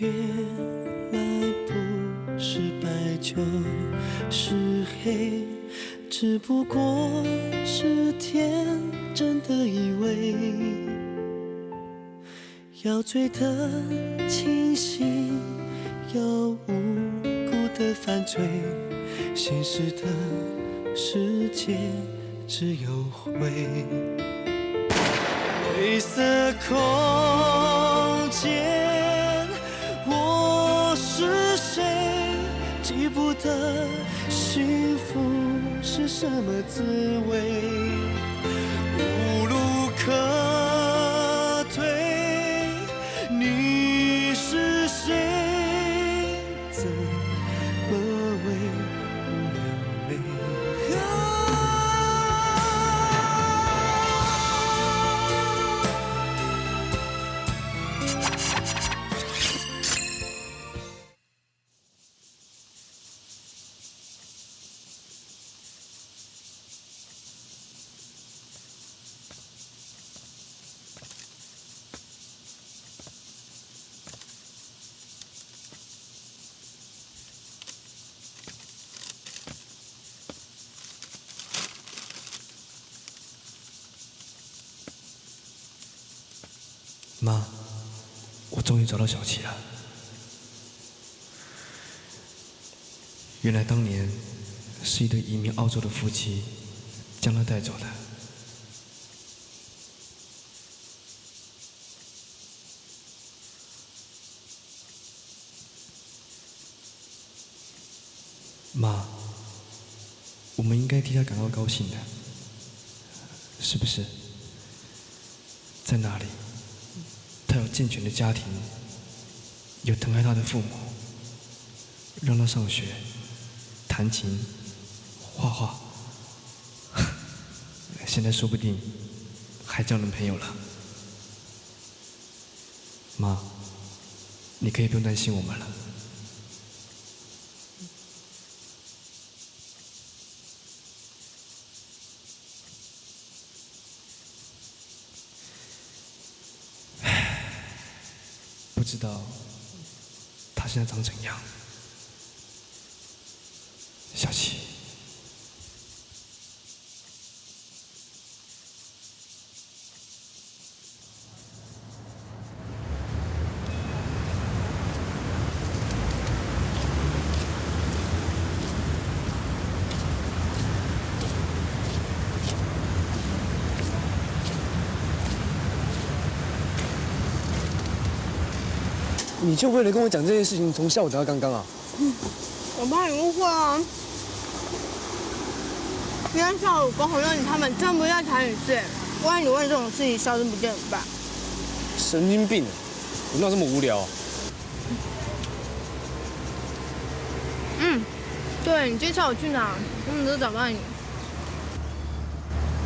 原来不是白就是黑，只不过是天真的以为要醉得清醒，要无辜的犯罪，现实的世界只有灰色空间。我是谁？记不得幸福是什么滋味，无路可退。你是谁？怎么为我流泪？妈，我终于找到小琪了。原来当年是一对移民澳洲的夫妻将她带走的。妈，我们应该替她感到高兴的，是不是？在那里，他有健全的家庭，有疼爱他的父母，让他上学、弹琴、画画，现在说不定还交男朋友了。妈，你可以不用担心我们了。不知道他现在长怎样，小琪。你就为了跟我讲这件事情，从下午等到刚刚啊？我怕你误会啊。今天下午跟洪佑你他们真不在谈语事，万一你问这种事情消失不见怎么办？神经病！我哪有这么无聊啊？对，你今天下午去哪？他们都找不到你。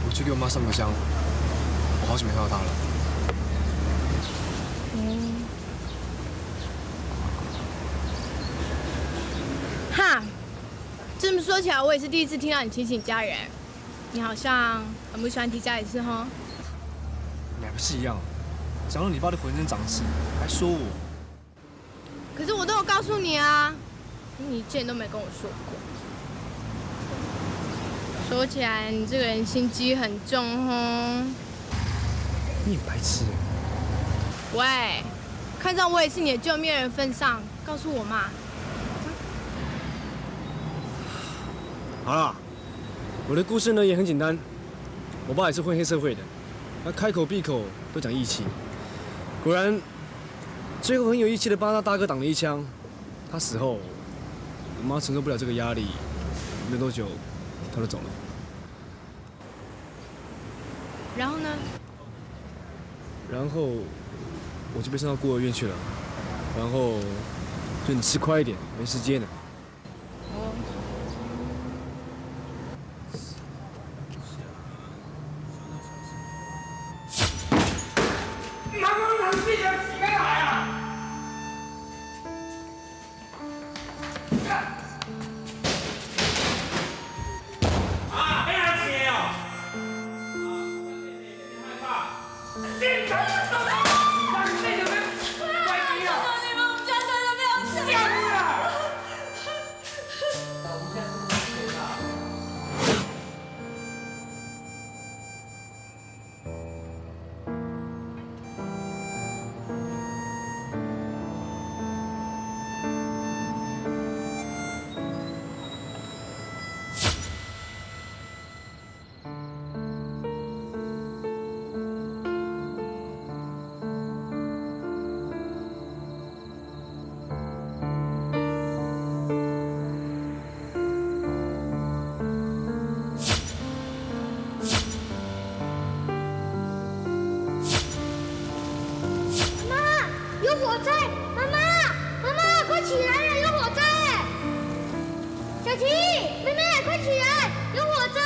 我去给我妈上个香，我好久没看到她了。哈，这么说起来，我也是第一次听到你提醒家人。你好像很不喜欢提家里事哈。你还不是一样？讲到你爸的浑身长刺，还说我。可是我都有告诉你啊，你之前都没跟我说过。说起来，你这个人心机很重哦。你很白痴。喂，看在我也是你的救命人份上，告诉我嘛。好啦，我的故事呢也很简单。我爸也是混黑社会的，他开口闭口都讲义气。果然，最后很有义气的帮他大哥挡了一枪。他死后，我妈承受不了这个压力，没多久，他就走了。然后呢？然后我就被送到孤儿院去了。然后就你吃快一点，没时间了。有火灾！妈妈，妈妈，快起来了，有火灾！小琪，妹妹，快起来，有火灾！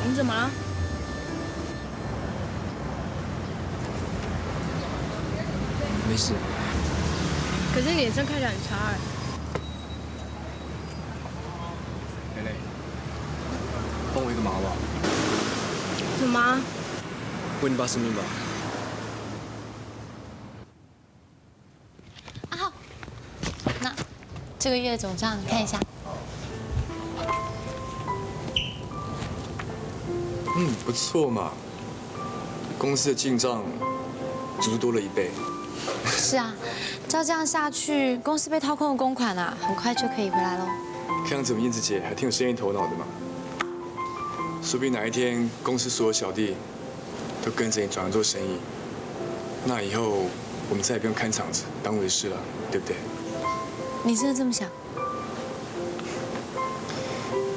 你怎么了？没事。可是你脸色看起来很差哎。蕾蕾，帮我一个忙好不好？什么？为你爸生病吧。阿浩，那这个月总账你看一下。不错嘛，公司的进账足足多了1倍。是啊，照这样下去，公司被掏空的公款啊，很快就可以回来喽。看样子我们燕子姐还挺有生意头脑的嘛，说不定哪一天公司所有小弟都跟着你转行做生意，那以后我们再也不用看场子当回事了，对不对？你真的这么想？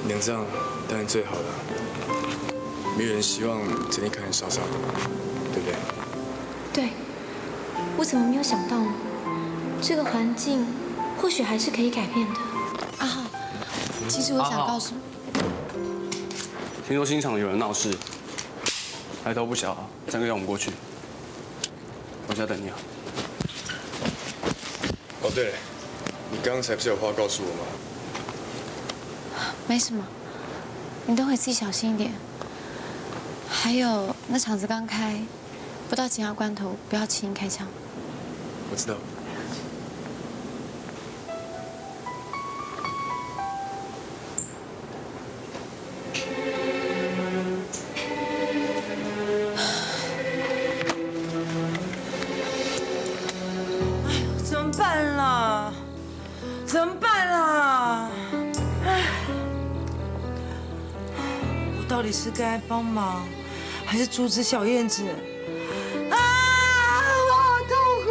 能这样当然最好了，没有人希望整天看人傻傻的，对不对？对，我怎么没有想到呢？这个环境或许还是可以改变的。阿浩，其实我想告诉你，听说新厂有人闹事，来头不小，3个月我们过去，我家等你啊。哦，对了，你刚才不是有话告诉我吗？没什么，你等会自己小心一点。还有，那厂子刚开，不到紧要关头不要轻易开枪。我知道。怎么办啦？怎么办啦？唉，我到底是该帮忙，还是阻止小燕子？啊，我好痛苦！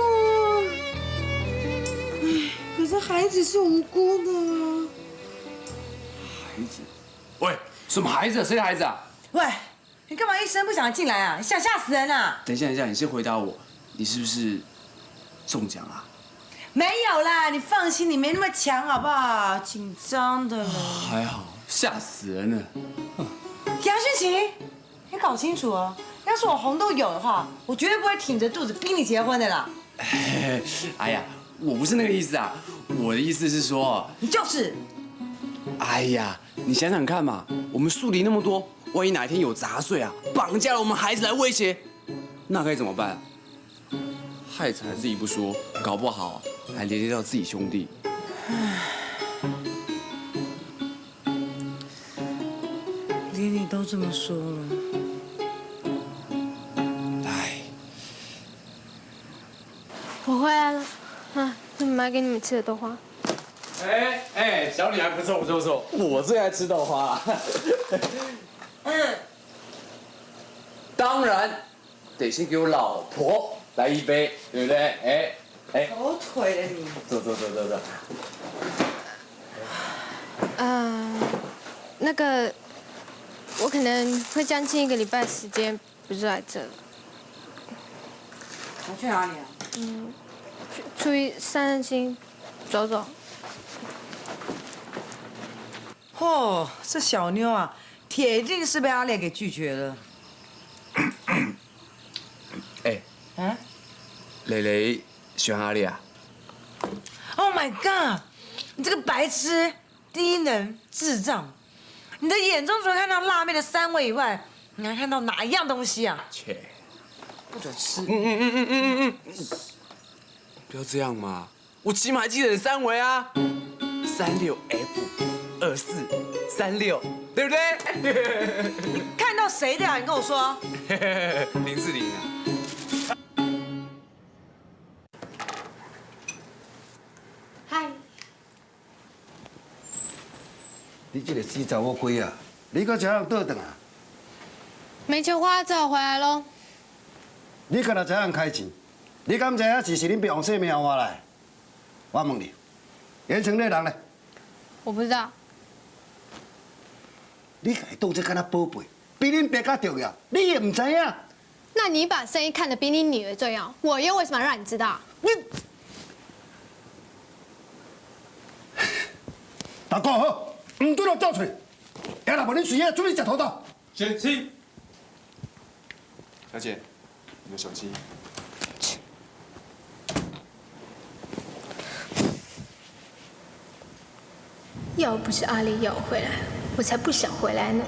唉，可是孩子是无辜的。孩子？喂，什么孩子？谁的孩子啊？喂，你干嘛一声不响进来啊？你想吓死人啊！等一下，你先回答我，你是不是中奖啊？没有啦，你放心，你没那么强，好不好？紧张的了。还好，吓死人了。杨旭晴，你搞清楚哦，要是我红豆有的话，我绝对不会挺着肚子逼你结婚的啦。哎呀，我不是那个意思啊，我的意思是说，你就是。哎呀，你想想看嘛，我们树敌那么多，万一哪一天有杂碎啊，绑架了我们孩子来威胁，那该怎么办？害惨自己不说，搞不好还连累到自己兄弟。连你都这么说了，哎，我回来了，啊，是买给你们吃的豆花。哎，小女孩不错不错不错，我最爱吃豆花了。当然得先给我老婆来一杯，对不对？哎，狗腿了你。坐。那个，我可能会将近1个礼拜时间不是来这。我去哪里啊？出去散散心，走走。哦，这小妞啊，铁定是被阿烈给拒绝了。哎，蕾蕾喜欢阿丽啊？ Oh my god！ 你这个白痴、低能、智障！你的眼中除了看到辣妹的3围以外，你还看到哪一样东西啊？切，不准吃！不要这样嘛，我起码还记得你3围啊，36F2436，对不对？看到谁的啊？你跟我说。 040啊。嗨。你这个死查某鬼啊！你搁怎样倒转啊？没钱花，只好回来喽。你敢若怎样开钱？你敢知影是恁表姐命活来？我问你，盐城那人呢？我不知道。你家当这敢若宝贝，比恁爸较重要，你也唔知影。那你把生意看得比你女儿重要，我又为什么要让你知道？你大哥好，唔准落走出去。要若无你随便准备食土豆。先生，小姐，你的手机。要不是阿丽要我回来，我才不想回来呢。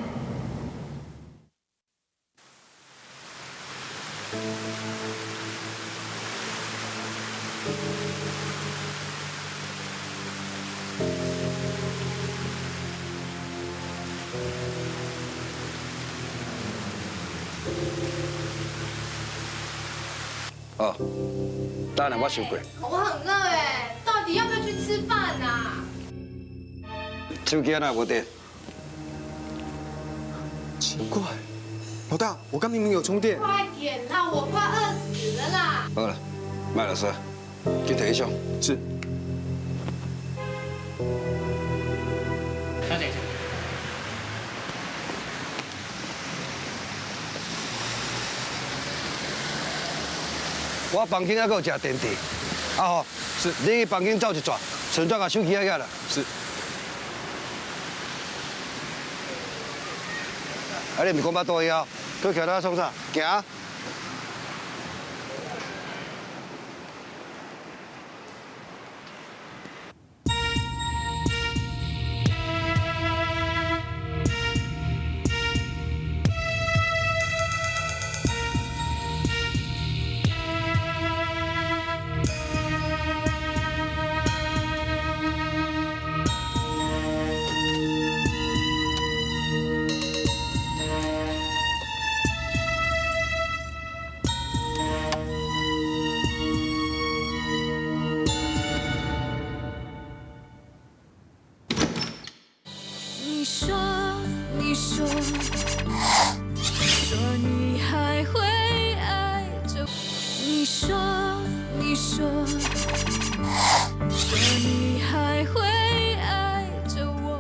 哦，当然我想过。我很饿哎，到底要不要去吃饭啊？手机哪无电？奇怪，老大，我刚明明有充电。快点啦，我快饿死了啦！好了，卖了事，去提上。是。小姐。我房间还阁有食电池，啊吼，是，你去房间走一转，顺便把手机拿下来。是。啊，你唔讲捌倒以后，佮徛在创啥？行。你还会爱着我？你说你还会爱着我？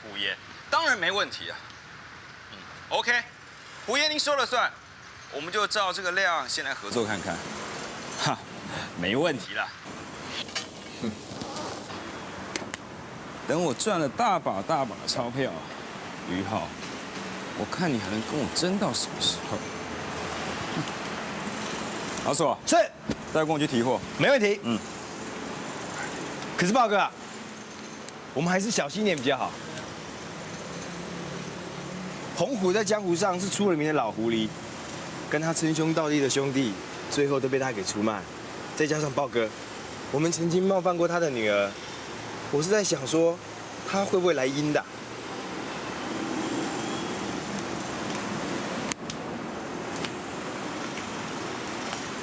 胡爷，当然没问题啊。OK， 胡爷您说了算，我们就照这个量先来合作看看。哈，没问题啦。等我赚了大把大把的钞票，于浩，我看你还能跟我争到什么时候？老索，是，带跟我去提货，没问题。可是豹哥啊，我们还是小心一点比较好。洪虎在江湖上是出了名的老狐狸，跟他称兄道弟的兄弟，最后都被他给出卖。再加上豹哥，我们曾经冒犯过他的女儿，我是在想说，他会不会来阴的？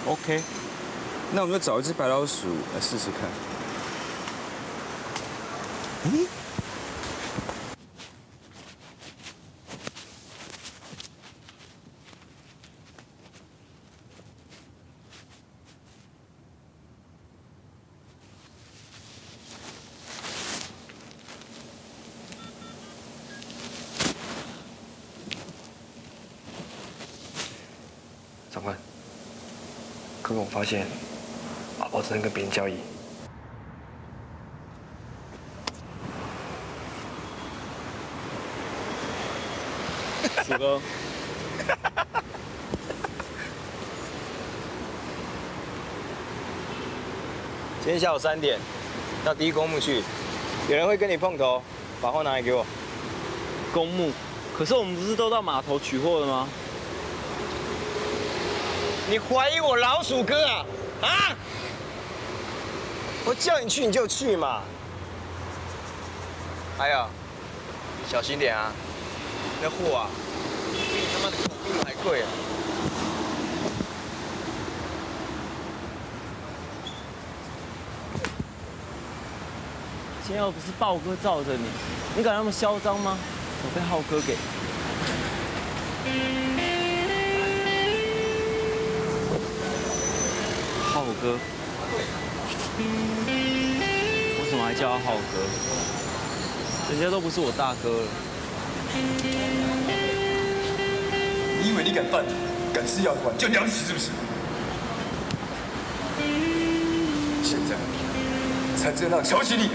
OK， 那我们就找一只白老鼠来试试看。可我发现阿宝正在跟别人交易。鼠哥，今天下午3点到第一公墓去，有人会跟你碰头，把货拿来给我。公墓？可是我们不是都到码头取货了吗？你怀疑我老鼠哥啊？啊！我叫你去你就去嘛。还有，小心点啊，那货啊，比他妈的狗命还贵啊！今天要不是豹哥罩着你，你敢那么嚣张吗？我被浩哥给。浩哥，我怎么还叫他浩哥？人家都不是我大哥了。你以为你敢犯，敢吃药罐就了不起是不是？现在才知道让瞧起你。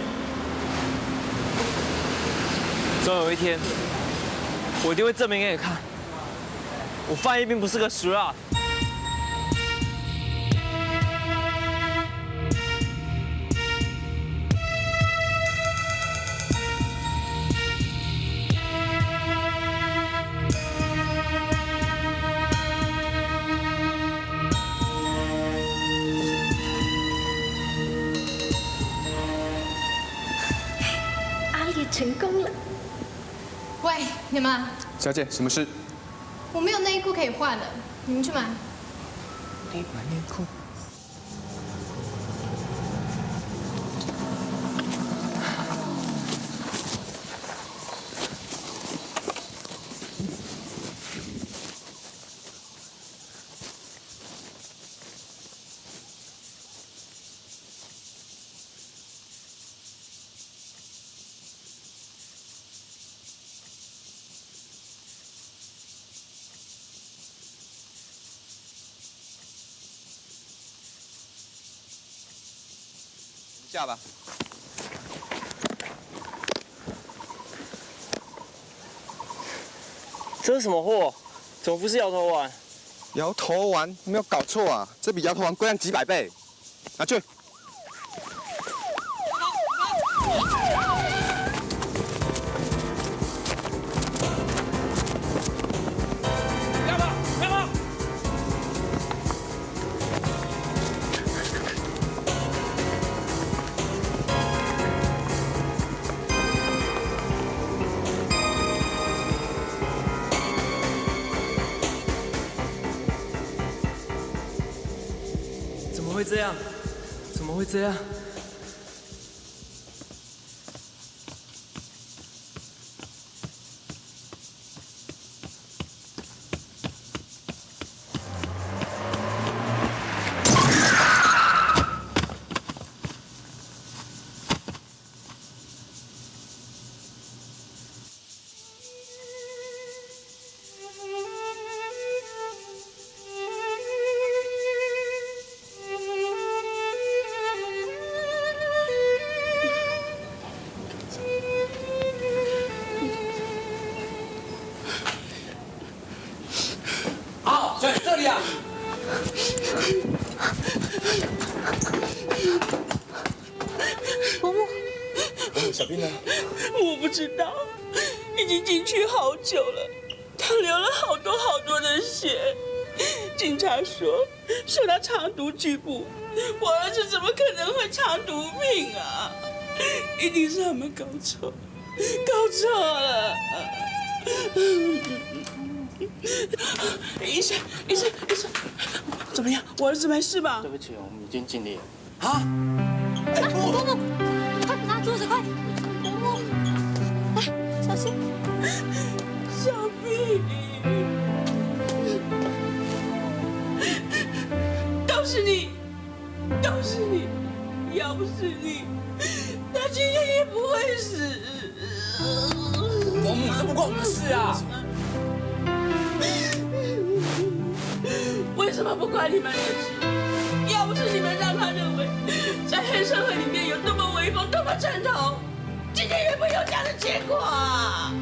总有一天，我一定会证明给你看，我范一斌不是个死啊！阿烈成功了。喂，你们，小姐，什么事？我没有内衣裤可以换了，你们去买。你买内裤？下吧。这是什么货？怎么不是摇头丸？摇头丸，没有搞错啊，这比摇头丸贵上几百倍。拿去。怎么会这样？怎么会这样？这里啊！伯母，小兵呢？我不知道，已经进去好久了，他流了好多的血。警察说他藏毒拘捕，我儿子怎么可能会藏毒品啊？一定是他们搞错了。医生，怎么样？我儿子没事吧？对不起，我们已经尽力了。啊！伯母，快拿桌子，快！伯母，来，小心。小兵，都是你，要不是你，他今天也不会死。伯母，这不关我们的事啊！为什么不关你们的事？要不是你们让他认为在黑社会里面有多么威风、多么正统，今天也不会有这样的结果啊！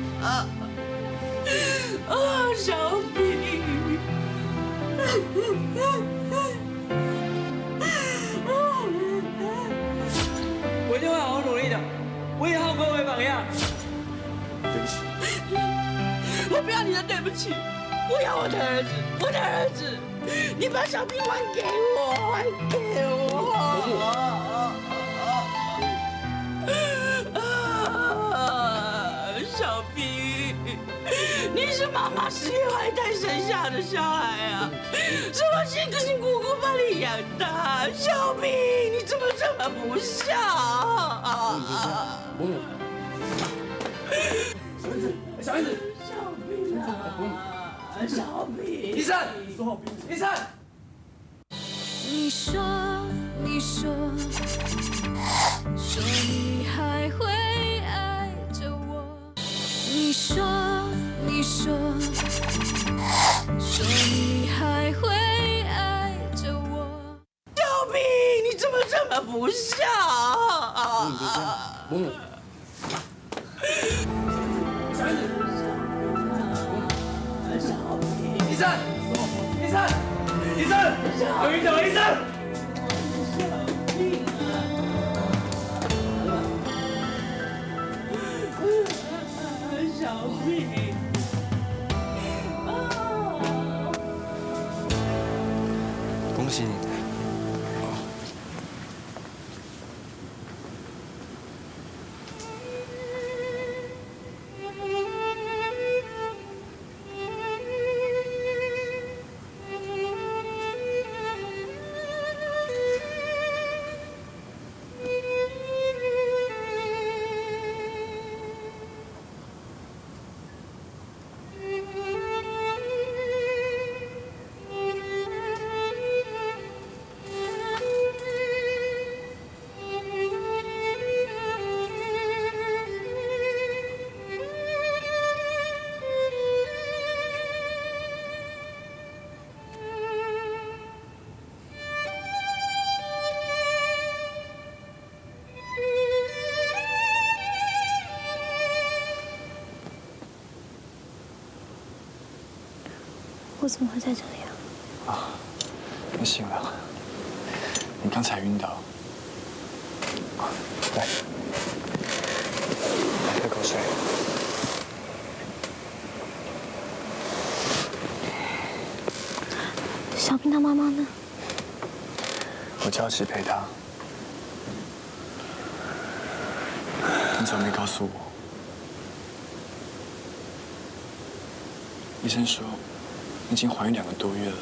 小平，我一定会好好努力的，我以后不会为榜样。对不起，我不要你的对不起，我要我的儿子，我的儿子，你把小平还给我，还给我。小平，你是妈妈10月怀胎生下的小孩啊，是我辛苦把你养大。小平，你怎么这么不孝啊？小燕子，小平啊，小平，医生，医生。你说你还会爱着我。你说你还会爱着我。小平，你怎么这么不孝啊？医生，有医生，医生。小平，恭喜你。我怎么会在这里啊？你醒了，你刚才晕倒。来，喝口水。小平他妈妈呢？我叫齐陪他。你怎么没告诉我？医生说你已经怀孕2个多月了，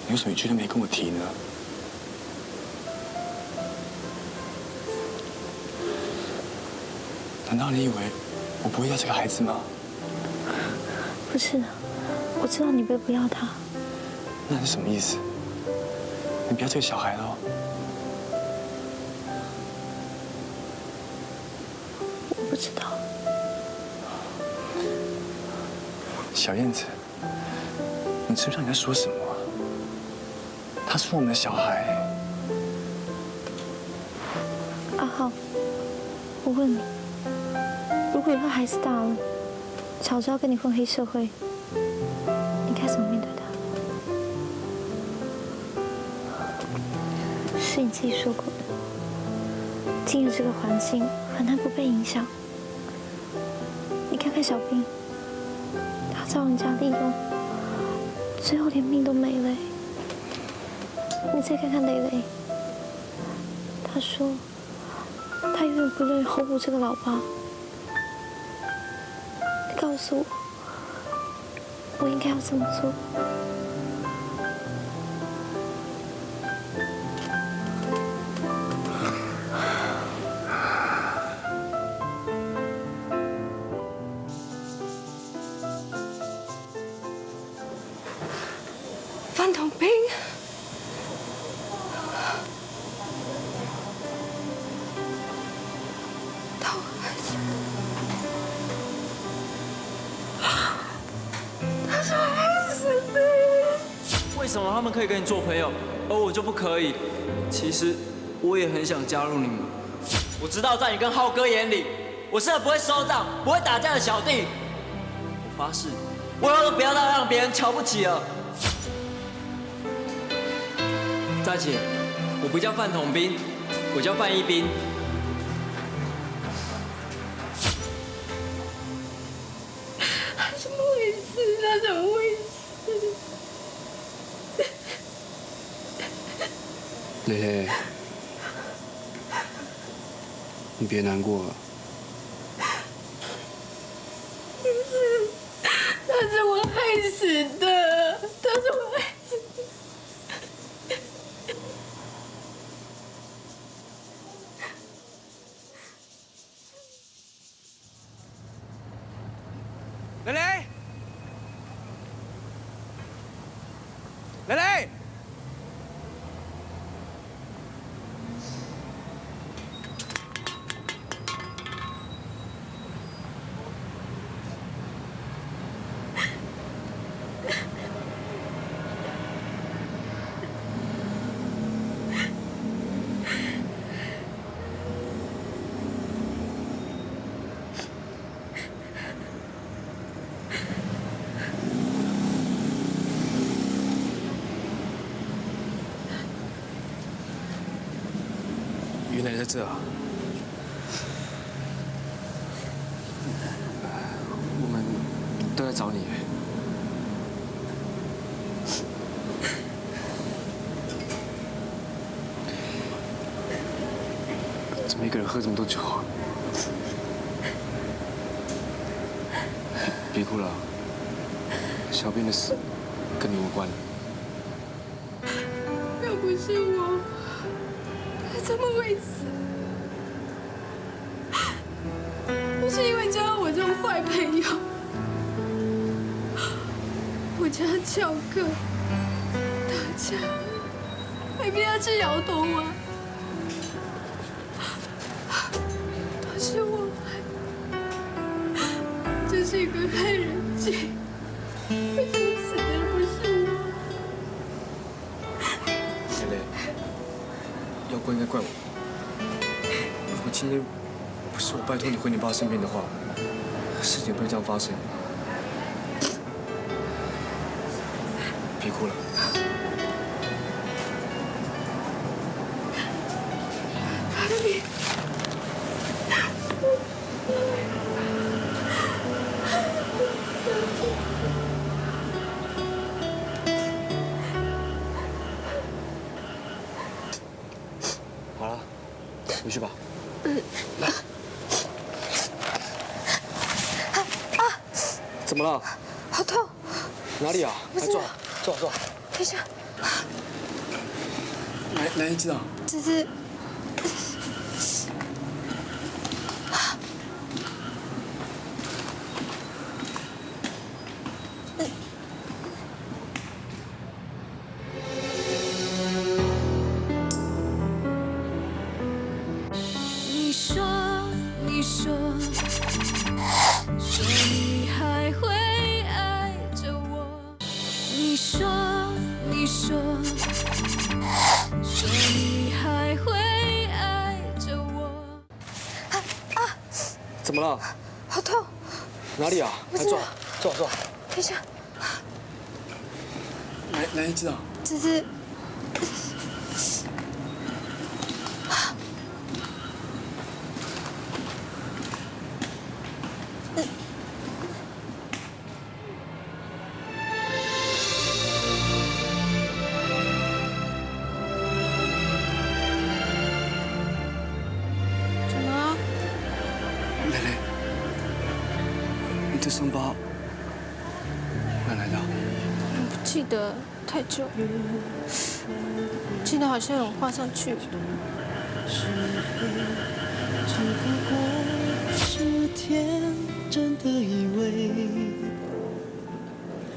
你为什么一句都没跟我提呢？难道你以为我不会要这个孩子吗？不是，我知道你不要他。那是什么意思？你不要这个小孩了？我不知道。小燕子，你知不知道你在说什么啊？他是我们的小孩。阿浩，我问你，如果以后孩子大了，乔治要跟你混黑社会，你该怎么面对他？是你自己说过的，进入这个环境很难不被影响。你看看小兵，他遭人家利用，最后连命都没了。你再看看蕾蕾，他说他永远不愿意后补这个老爸。你告诉我，我应该要怎么做？范同斌，他孩子，他是害死的。为什么他们可以跟你做朋友，而我就不可以？其实我也很想加入你们。我知道在你跟浩哥眼里，我是个不会收账、不会打架的小弟。我发誓，我以后都不要再让别人瞧不起了。大姐，我不叫范统兵，我叫范一兵。怎么回事？他怎么回事？蕾蕾，你别难过了。他是我害死的，他是我害死的。蕾蕾，蕾蕾。原来在这啊！我们都在找你。怎么一个人喝这么多酒啊？别哭了，小兵的死跟你无关。要不是我，他怎么会死？不是因为交了我这种坏朋友，我家翘课、打架，还逼他吃摇头丸，都是我害。这是一个害人精，为什么死的不是我？蕾蕾，要怪应该怪我。如果今天不是我拜托你回你爸身边的话，事情不会这样发生。别哭了。你。好了，回去吧。来。怎么了？好痛。哪里啊？来坐，坐。等一下。哪一只啊？这只。你说你还会爱着我。你说你还会爱着我。怎么了？好痛。哪里啊？来坐。等一下。哪一只啊？这只。蕾蕾，你这伤疤哪来的？不记得，太久了。记得好像有画上去。只不过是天真的以为，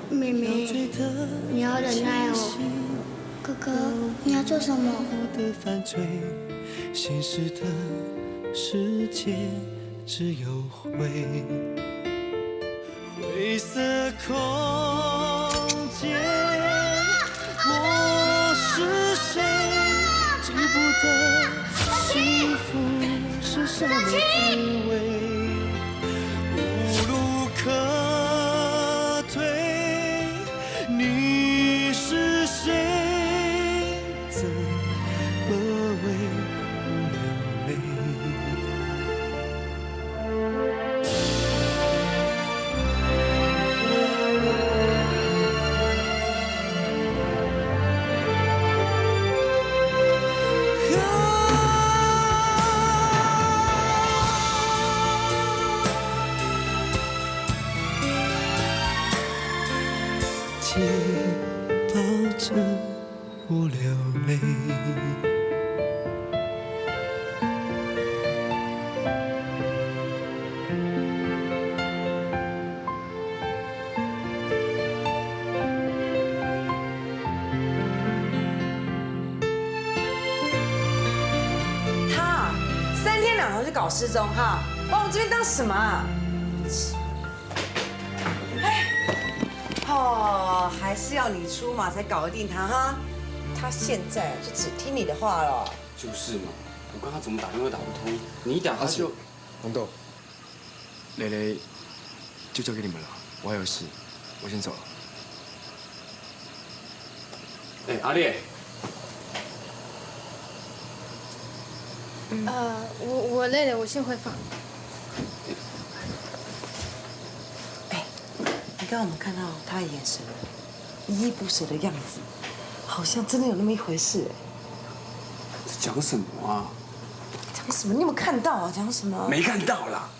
妹妹，你要忍耐哦。哥哥，你要做什么？现实的世界只有灰色空间，的幸福是什么滋味？无路可退，你是谁？怎么为我流泪？请抱着我流泪。他3天2头就搞失踪哈，把我们这边当什么啊？哦，还是要你出马才搞得定他哈。他现在就只听你的话了。就是嘛，我刚刚怎么打电话打不通，你一打他就……红豆，蕾蕾就交给你们了，我还有事，我先走了。哎，阿烈。我累了，我先回房。你刚刚有没有看到他的眼神，依依不舍的样子，好像真的有那么一回事。在讲什么啊？讲什么？你有没有看到啊？讲什么？没看到啦。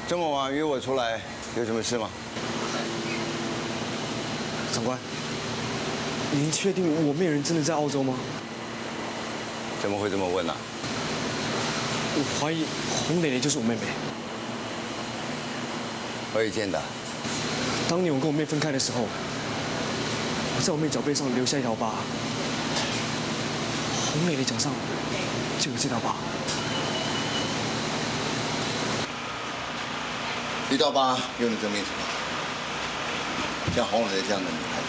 这么晚约我出来，有什么事吗？长官，您确定我妹人真的在澳洲吗？怎么会这么问呢？我怀疑洪蕾蕾就是我妹妹。何以见得？当年我跟我妹分开的时候，我在我妹脚背上留下一条疤，洪蕾蕾脚上就有这条疤。一道疤又能证明什么？像红蕾这样的女孩子，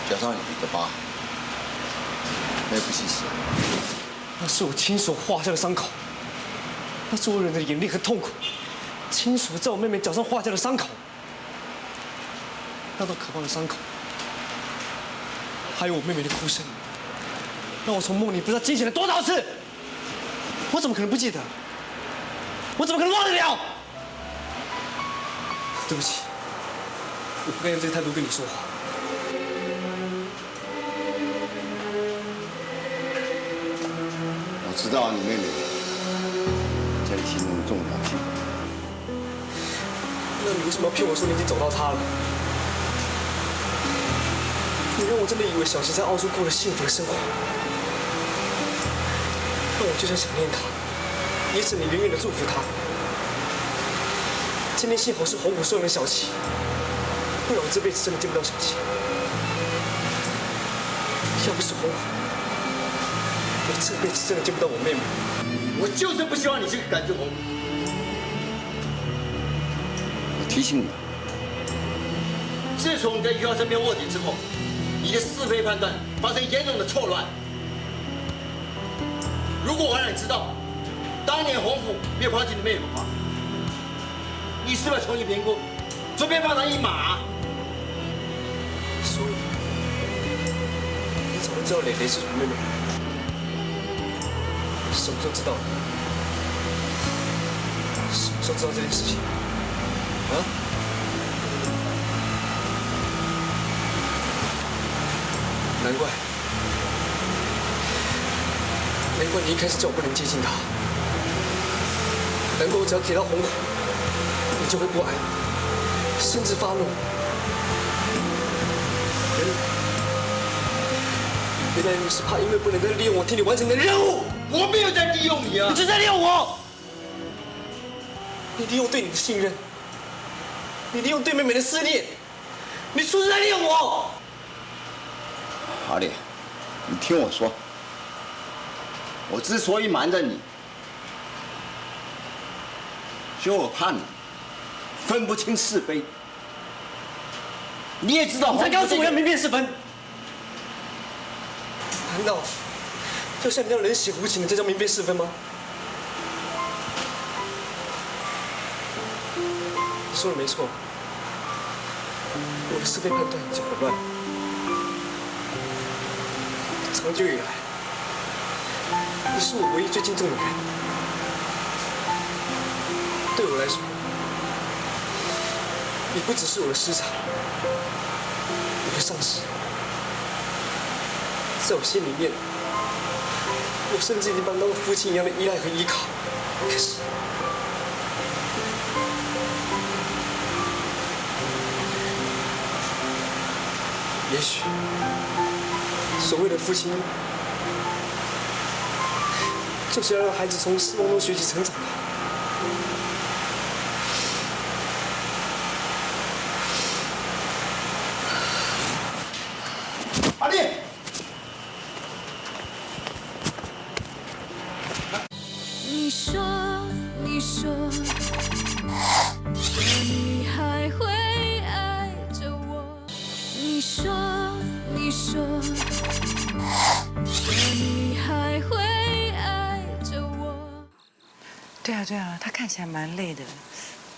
脚上有一个疤，那不稀奇。那是我亲手画下的伤口，那是我忍着眼泪和痛苦，亲手在我妹妹脚上画下的伤口。那道可怕的伤口，还有我妹妹的哭声，让我从梦里不知道惊醒了多少次。我怎么可能不记得？我怎么可能忘得了？对不起，我不该用这个态度跟你说话。我知道你妹妹在你心中的重要性。那你为什么要骗我说你已经找到她了？你让我真的以为小琪在澳洲过了幸福的生活，那我就算想念她，也只能远远的祝福她。今天幸好是红虎收养了小琪，不然我这辈子真的见不到小琪。要不是红虎，我这辈子真的见不到我妹妹。我就是不希望你去感觉红虎。我提醒你，自从你在于浩身边卧底之后，你的是非判断发生严重的错乱。如果我让你知道，当年红虎没有抛弃你妹妹的话，你是不是重新评估，准备放他一马？所以，你怎么知道蕾蕾是我妹妹？什么时候知道的？什么时候知道这件事情？啊？难怪你一开始叫我不能接近她，难怪我只要提到红虎，你就会不安，甚至发怒。原来你是怕因为不能够利用我替你完成你的任务。我没有在利用你啊！你是在利用我！你利用对你的信任，你利用对妹妹的失恋，你叔叔在利用我。阿烈，你听我说，我之所以瞒着你，因为我怕你分不清是非。你也知道，你才告诉我要明辨是分。难道要像你这样冷血无情的，这叫明辨是分吗？你说的没错，我的是非判断已经混乱。长久以来，你是我唯一最敬重的人。对我来说，你不只是我的师长，我的上司。在我心里面，我甚至已经把你当父亲一样的依赖和依靠。可是，也许所谓的父亲，就是要让孩子从失望中学习成长的。阿烈。你说，你还会爱着我。你说，你还会爱着我。对啊，他看起来蛮累的，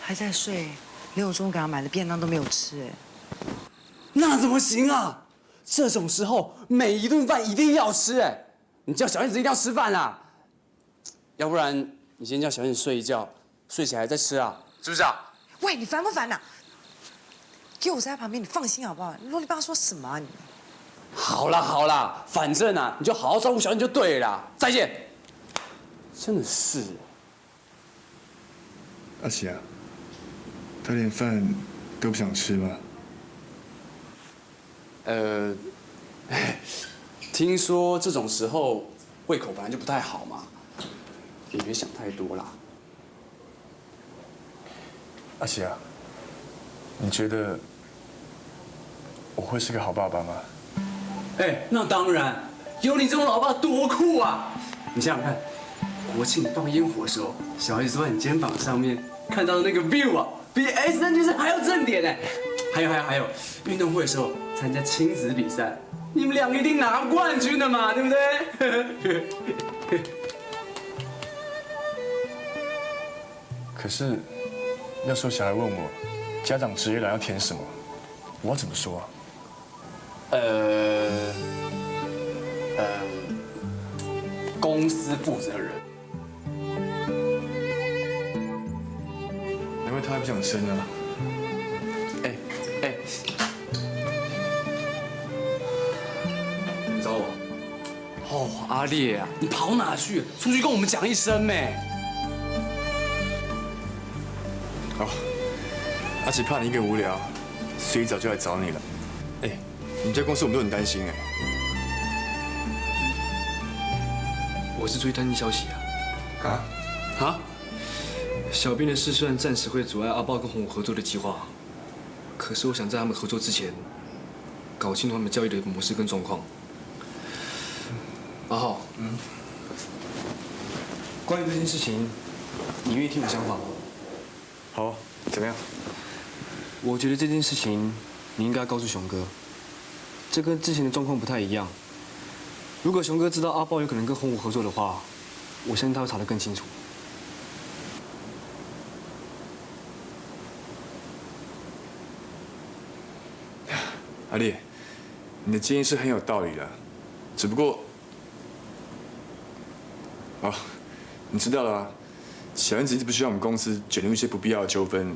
还在睡，连我中午给他买的便当都没有吃哎。那怎么行啊？这种时候每一顿饭一定要吃哎！你叫小燕子一定要吃饭啦，要不然你先叫小燕子睡一觉，睡起来再吃啊，是不是啊？喂，你烦不烦呐？给我在他旁边，你放心好不好？啰里吧嗦什么啊你？好啦，反正啊，你就好好照顾小燕就对了啦。再见。真的是。阿奇啊，他连饭都不想吃吗？听说这种时候胃口本来就不太好嘛，也别想太多啦。阿奇啊，你觉得我会是个好爸爸吗？那当然，有你这种老爸多酷啊！你想想看，国庆放烟火的时候，小孩子坐在你肩膀上面，看到的那个 view 啊，比 SNG 还要正点哎！还有，运动会的时候参加亲子比赛，你们两个一定拿冠军的嘛，对不对？可是，要说小孩问我家长职业栏要填什么，我要怎么说啊？公司负责人。因为他还不想生啊。你找我？哦，阿烈啊，你跑哪去？出去跟我们讲一声没？哦，阿奇怕你一个人无聊，所以早就来找你了。你在公司我们都很担心哎。我是注意担心消息啊。小兵的事虽然暂时会阻碍阿豹跟红武合作的计划，可是我想在他们合作之前，搞清楚他们交易的模式跟状况。阿浩，关于这件事情，你愿意听我想法吗？好，怎么样？我觉得这件事情你应该告诉熊哥，这跟之前的状况不太一样。如果熊哥知道阿豹有可能跟红武合作的话，我相信他会查得更清楚。阿烈，你的建议是很有道理的，只不过，好，你知道了啊，小燕子一直不希望我们公司卷入一些不必要的纠纷，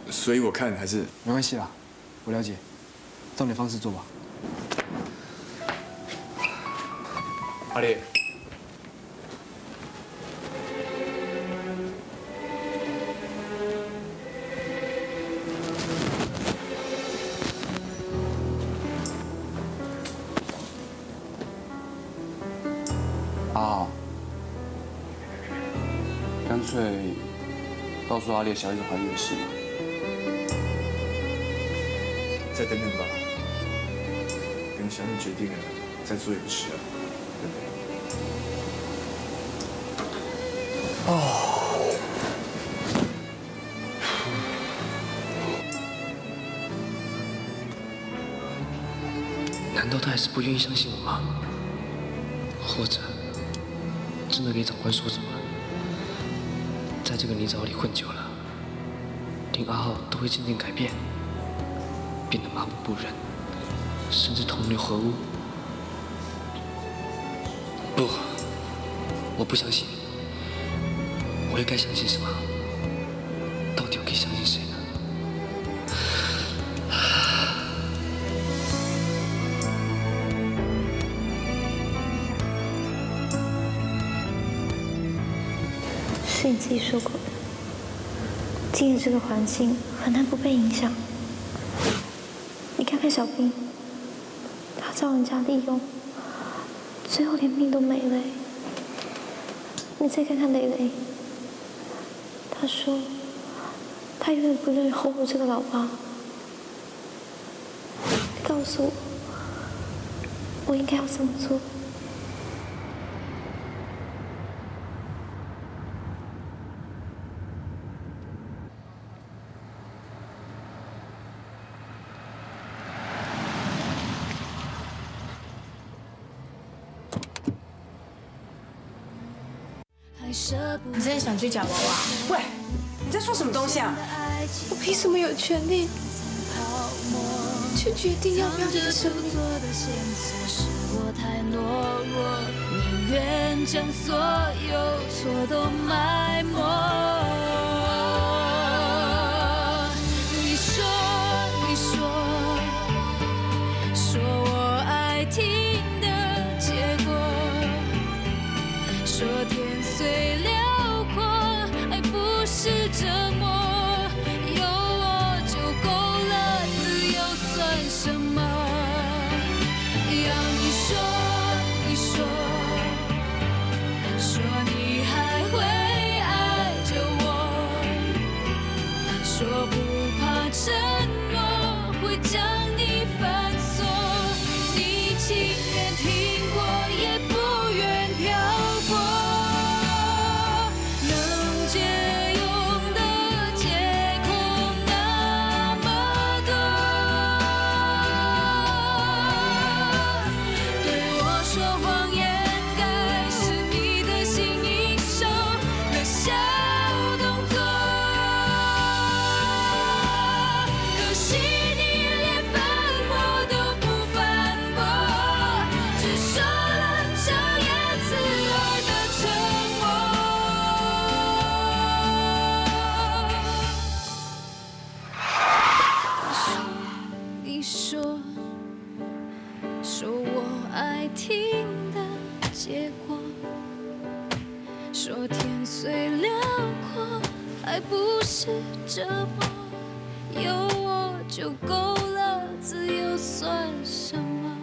所以我看还是没关系啦，我了解，照你的方式做吧。阿烈，干脆告诉阿烈小燕子怀孕的事嘛。再等等吧，等小你决定了再做也不迟啊，对不对？哦。 难道他还是不愿意相信我吗？或者真的给长官说走了？在这个泥沼里混久了，连阿浩都会渐渐改变，变得麻木不仁，甚至同流合污。不，我不相信。我又该相信什么？到底我该相信谁呢？ 是你自己说过的，进入这个环境很难不被影响。你看看小兵，他遭人家利用，最后连命都没了。你再看看蕾蕾，他说他永远不愿意后悔这个老爸。你告诉我，我应该要怎么做？ 你真的想去夹娃娃？喂，你在说什么东西啊？我凭什么有权利去决定要不要你的生命？我太懦弱，宁愿将所有错都埋没。你说我爱听的结果，说天虽辽阔，爱不是折磨，有我就够了，自由算什么？要你说你还会爱着我，说不怕沉默会将你反锁，你情愿听过也不愿漂泊，能借用的借口那么多，对我说谎言该是你的心应手的小动作，可惜你连反驳都不反驳，只说了强颜刺耳的沉默。你说我爱听的结果，说天虽辽阔，爱不是折磨，有我就够了，自由算什么？